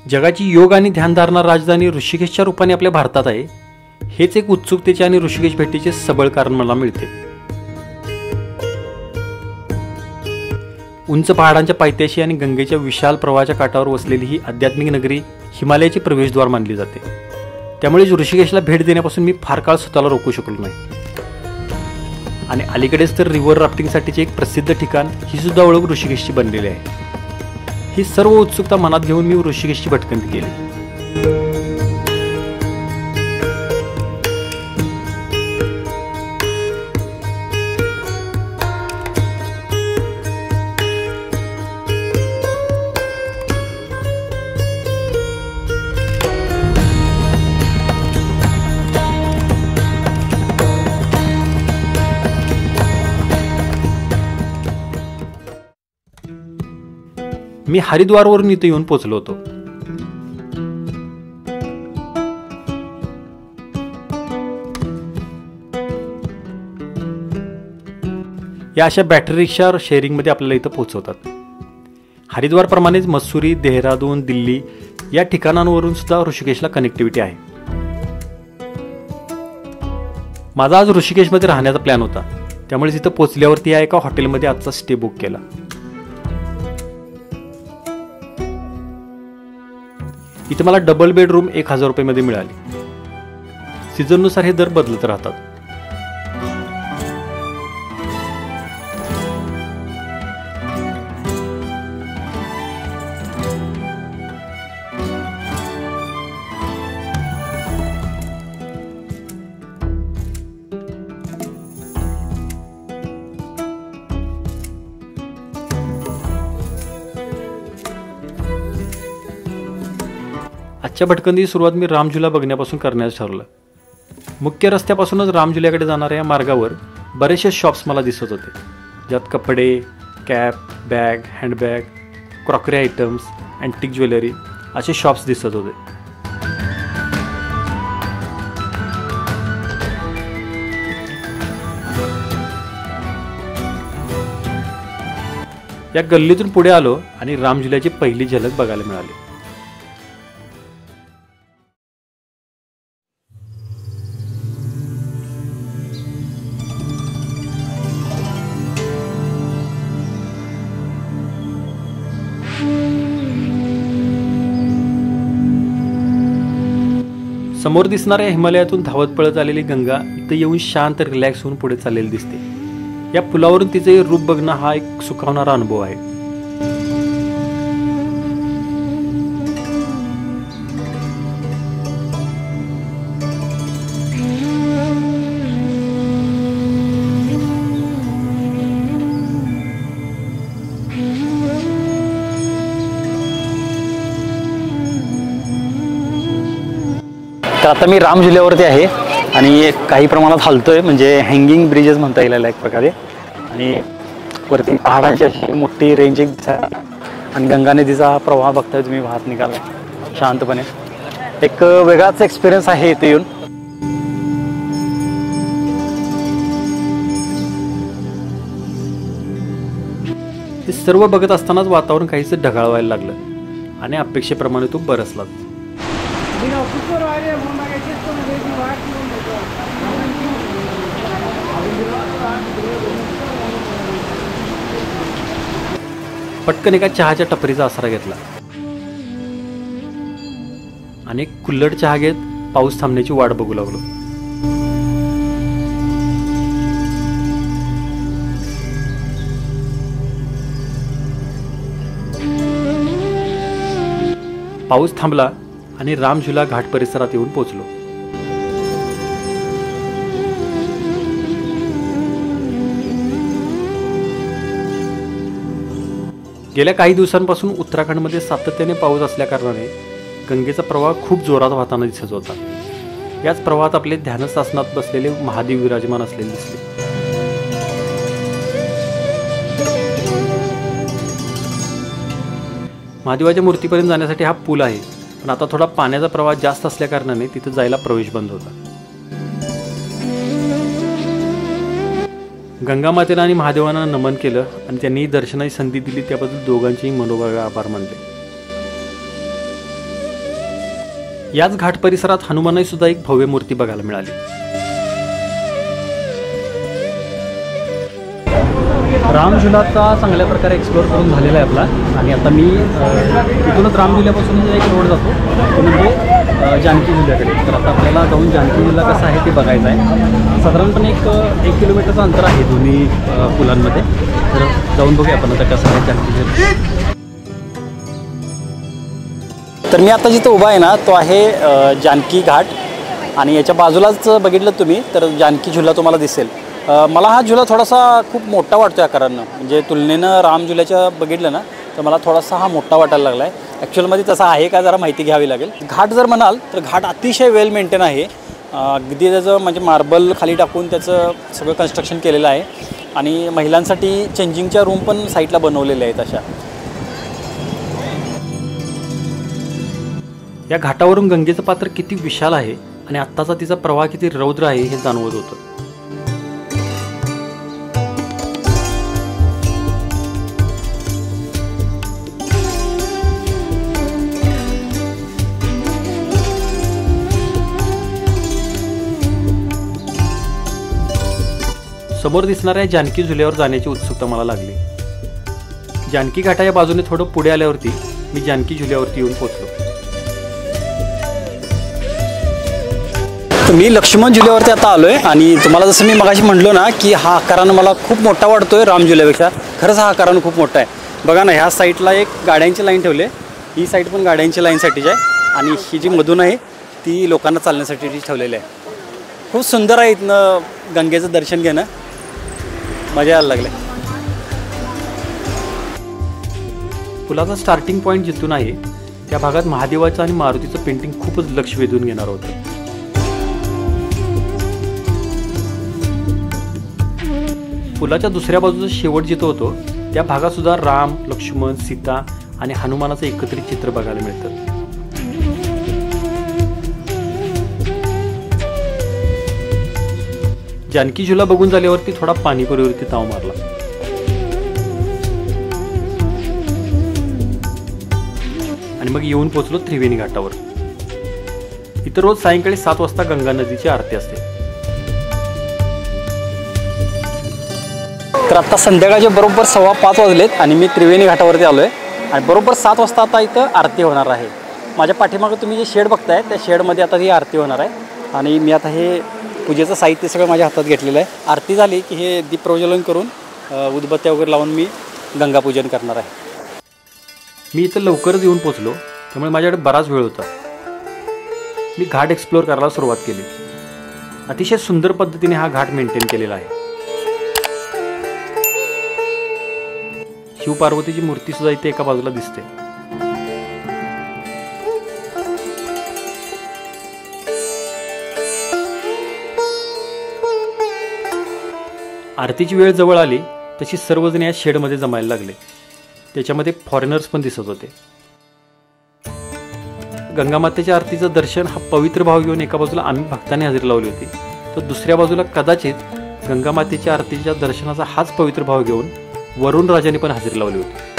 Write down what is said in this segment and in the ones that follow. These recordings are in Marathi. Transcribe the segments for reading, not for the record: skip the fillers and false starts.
जगाची योग आणि ध्यानधारणा राजधानी ऋषिकेशच्या रूपाने आपल्या भारतात आहे, हेच एक उत्सुकतेचे आणि ऋषिकेश भेटीचे सबळ कारण मला मिळते। उंच पहाडांच्या पायथ्याशी आणि गंगेच्या विशाल प्रवाहाच्या काठावर वसलेली ही आध्यात्मिक नगरी हिमालयाचे प्रवेशद्वार मानली जाते। त्यामुळे ऋषिकेशला भेट देण्यापासून मी फार काळ स्वतःला रोखू शकलो नाही। आणि अलीकडेच तर रिव्हर राफ्टिंगसाठीचे एक प्रसिद्ध ठिकाण ही सुद्धा ओळख ऋषिकेशची बनलेली आहे। ही सर्व उत्सुकता मनात घेऊन मी ऋषिकेशची भटकंती केली। मी हरिद्वारवरून इथे येऊन पोहोचलो होतो। या अशा बॅटरी रिक्षा शेअरिंगमध्ये आपल्याला इथं पोहोचवतात। हरिद्वारप्रमाणेच मसुरी, देहरादून, दिल्ली या ठिकाणांवरून सुद्धा ऋषिकेशला कनेक्टिव्हिटी आहे। माझा आज ऋषिकेशमध्ये राहण्याचा प्लॅन होता, त्यामुळे इथं पोहोचल्यावरती या एका हॉटेलमध्ये आजचा स्टे बुक केला। इथे मला डबल बेडरूम 1000 रुपये मध्ये मिळाली। सीझननुसार हे दर बदलत राहतात। आजच्या भटकंतीची सुरुवात मी रामझुला बघण्यापासून करण्याचं ठरवलं। मुख्य रस्त्यापासूनच रामझुल्याकडे जाणाऱ्या या मार्गावर बरेचसे शॉप्स मला दिसत होते, ज्यात कपडे, cap, bag, handbag, crockery items, antique jewellery असे शॉप्स दिसत होते। या गल्लीतून पुढे आलो आणि रामझुल्याची पहिली झलक बघायला मिळाली। समोर दिसणाऱ्या हिमालयातून धावत पळत आलेली गंगा इथं येऊन शांत रिलॅक्स होऊन पुढे चाललेली दिसते। या पुलावरून तिचे रूप बघणं हा एक सुखावणारा अनुभव आहे। तर आता मी रामझुल्यावरती आहे आणि काही प्रमाणात हलतोय, म्हणजे हँगिंग ब्रिजेस म्हणता येईल एक प्रकारे। आणि वरती पहाडाची अशी मोठी रेंज एक दिसते आणि गंगा नदीचा प्रवाह बघताय तुम्ही वाहत निघाला शांतपणे। एक वेगळाच एक्सपिरियन्स आहे इथे येऊन। हे सर्व बघत असतानाच वातावरण काहीच ढगाळ व्हायला लागलं आणि अपेक्षेप्रमाणे तो बरसला। पटकन एका चहाच्या टपरीचा आसरा घेतला आणि कुल्हड चहा घेत पाऊस थांबण्याची वाट बघू लागलो। पाऊस थांबला आणि रामझुला घाट परिसरात येऊन पोहोचलो। गेल्या काही दिवसांपासून उत्तराखंडमध्ये सातत्याने पाऊस असल्या कारणाने गंगेचा प्रवाह खूप जोरात वाहताना दिसत होता। याच प्रवाहात आपले ध्यानसासनात बसलेले महादेव विराजमान असलेले दिसले। महादेवाच्या मूर्तीपर्यंत जाण्यासाठी हा पूल आहे, पण आता थोडा पाण्याचा प्रवाह जास्त असल्या कारणाने तिथे जायला प्रवेश बंद होता। गंगा मातेला आणि महादेवांना नमन केलं आणि त्यांनी दर्शनाची संधी दिली, त्याबद्दल दोघांचेही मनोभावे आभार मानले। याच घाट परिसरात हनुमानाची सुद्धा एक भव्य मूर्ती बघायला मिळाली. राम झुलाचा चांगल्या प्रकारे एक्सप्लोअर करून झालेला आहे आपला. आणि आता मी इथूनच राम झुल्यापासून एक रोड जातो तो म्हणजे जानकी झुल्याकडे. तर आता आपल्याला जाऊन जानकी झुला कसा आहे ते बघायचं आहे. साधारणपणे एक किलोमीटरचं अंतर आहे दोन्ही पुलांमध्ये. तर जाऊन बघूया आपण आता कसं आहे जानकी झुला. तर मी आता जिथं उभा आहे ना तो आहे जानकी घाट आणि याच्या बाजूलाच बघितलं तुम्ही तर जानकी झुला तुम्हाला दिसेल. मला हा झुला थोडासा खूप मोठा वाटतो या कारणं म्हणजे तुलनेनं राम झुल्याच्या बघितलं ना तर मला थोडासा हा मोठा वाटायला लागला आहे. ॲक्च्युअलमध्ये तसा आहे का जरा माहिती घ्यावी लागेल. घाट जर म्हणाल तर घाट अतिशय वेल मेंटेन आहे. अगदी त्याचं म्हणजे मार्बल खाली टाकून त्याचं सगळं कन्स्ट्रक्शन केलेलं आहे आणि महिलांसाठी चेंजिंगच्या रूम पण साईडला बनवलेल्या आहेत अशा. या घाटावरून गंगेचं पात्र किती विशाल आहे आणि आत्ताचा तिचा प्रवाह किती रौद्र आहे हे जाणवत होतं. समोर दिसणाऱ्या जानकी झुल्यावर जाण्याची उत्सुकता मला लागली. जानकी घाटाच्या बाजूने थोडं पुढे आल्यावरती मी जानकी झुल्यावरती येऊन पोहोचलो. मी लक्ष्मण झुल्यावरती आता आलो आहे आणि तुम्हाला जसं मी मगाशी म्हटलो ना की हा आकारानं मला खूप मोठा वाटतो आहे राम झुल्यापेक्षा. खरंच हा आकारानं खूप मोठा आहे. बघा ना ह्या साईडला एक गाड्यांची लाईन ठेवली आहे. ही साईड पण गाड्यांची लाईनसाठीच आहे आणि ही जी मधून आहे ती लोकांना चालण्यासाठी ठेवलेली आहे. खूप सुंदर आहे. इथनं गंगेचं दर्शन घेणं मजा यायला लागले. पुलाचा स्टार्टिंग पॉईंट जिथून आहे त्या भागात महादेवाचं आणि मारुतीचं पेंटिंग खूपच लक्ष वेधून घेणार होतं. पुलाच्या दुसऱ्या बाजूचा शेवट जिथं होतो त्या भागात सुद्धा राम, लक्ष्मण, सीता आणि हनुमानाचं एकत्रित चित्र बघायला मिळतं. जानकी झुला बघून झाल्यावरती थोडा पाणीपुरीवरती ताव मारला. आणि मग येऊन पोहोचलो त्रिवेणी घाटावर. इथं रोज सायंकाळी 7 वाजता गंगा नदीची आरती असते. तर आता संध्याकाळचे बरोबर 5:15 वाजलेत आणि मी त्रिवेणी घाटावरती आलो आहे आणि बरोबर 7 वाजता आता इथं आरती होणार आहे. माझ्या पाठीमागं तुम्ही जे शेड बघताय त्या शेडमध्ये आता ही आरती होणार आहे आणि मी आता हे पूजेचं साहित्य सगळं माझ्या हातात घेतलेलं आहे. आरती झाली की हे दीप प्रज्वलन करून उदबत्त्या वगैरे लावून मी गंगापूजन करणार आहे. मी इथं लवकरच येऊन पोचलो त्यामुळे माझ्याकडे बराच वेळ होता. मी घाट एक्सप्लोअर करायला सुरुवात केली. अतिशय सुंदर पद्धतीने हा घाट मेंटेन केलेला आहे. शिवपार्वतीची मूर्ती सुद्धा इथे एका बाजूला दिसते. आरतीची वेळ जवळ आली तशी सर्वजण या शेडमध्ये जमायला लागले. त्याच्यामध्ये फॉरेनर्स पण दिसत होते. गंगामातेच्या आरतीचं दर्शन हा पवित्र भाव घेऊन एका बाजूला आम्ही भक्तांनी हजेरी लावली होती तर दुसऱ्या बाजूला कदाचित गंगामातेच्या आरतीच्या दर्शनाचा हाच पवित्र भाव घेऊन वरुण राजाने पण हजेरी लावली होती.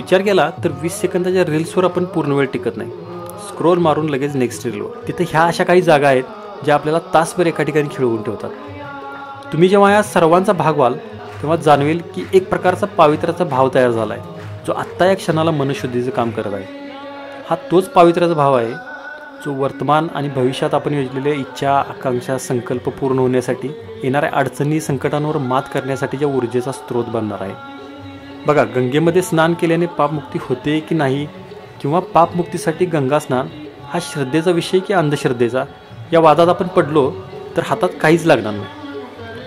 विचार केला तर 20 सेकंदाच्या रील्सवर आपण पूर्ण वेळ टिकत नाही. स्क्रोल मारून लगेच नेक्स्ट रीलवर. तिथे ह्या अशा काही जागा आहेत ज्या आपल्याला तासभर एका ठिकाणी खिळवून ठेवतात. तुम्ही जेव्हा या सर्वांचा भाग व्हाल तेव्हा जाणवेल की एक प्रकारचा पावित्र्याचा भाव तयार झाला आहे, जो आत्ता या क्षणाला मनशुद्धीचं काम करत आहे. हा तोच पावित्र्याचा भाव आहे जो वर्तमान आणि भविष्यात आपण योजलेल्या इच्छा, आकांक्षा, संकल्प पूर्ण होण्यासाठी, येणाऱ्या अडचणी, संकटांवर मात करण्यासाठीच्या ऊर्जेचा स्रोत बनणार आहे. बघा, गंगेमध्ये स्नान केल्याने पापमुक्ती होते की नाही, किंवा पापमुक्तीसाठी गंगा स्नान हा श्रद्धेचा विषय की अंधश्रद्धेचा, या वादात आपण पडलो तर हातात काहीच लागणार नाही.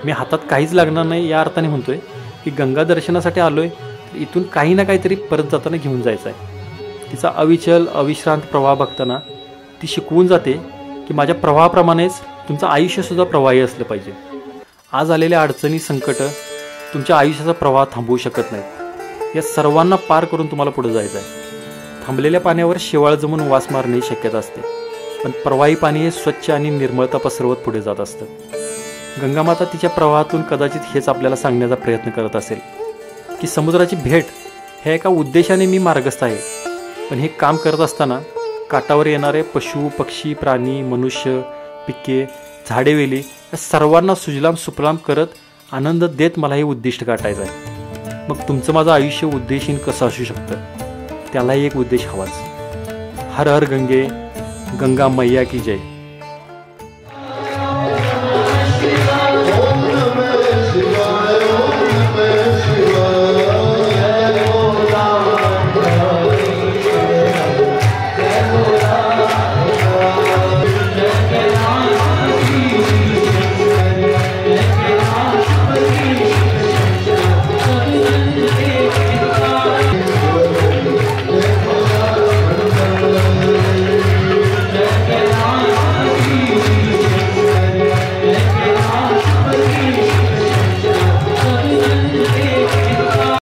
मी हातात काहीच लागणार नाही या अर्थाने म्हणतोय की गंगा दर्शनासाठी आलोय तर इथून काही ना काहीतरी परत जाताना घेऊन जायचं आहे. तिचा अविचल अविश्रांत प्रवाह बघताना ती शिकवून जाते की माझ्या प्रवाहाप्रमाणेच तुमचं आयुष्यसुद्धा प्रवाही असलं पाहिजे. आज आलेल्या अडचणी, संकट तुमच्या आयुष्याचा प्रवाह थांबवू शकत नाहीत. या सर्वांना पार करून तुम्हाला पुढे जायचं आहे. थांबलेल्या पाण्यावर शेवाळ जमून वास मारण्याची शक्यता असते, पण प्रवाही पाणी हे स्वच्छ आणि निर्मळता पसरवत पुढे जात असतं. गंगामाता तिच्या प्रवाहातून कदाचित हेच आपल्याला सांगण्याचा प्रयत्न करत असेल की समुद्राची भेट ह्या एका उद्देशाने मी मार्गस्थ आहे, पण हे काम करत असताना काठावर येणारे पशु, पक्षी, प्राणी, मनुष्य, पिके, झाडेवेली या सर्वांना सुजलाम सुफलाम करत आनंद देत मला हे उद्दिष्ट गाठायचं आहे. मग तुमचं माझं आयुष्य उद्देशहीन कसं असू शकतं? त्यालाही एक उद्देश हवाच. हर हर गंगे, गंगा मैया की जय.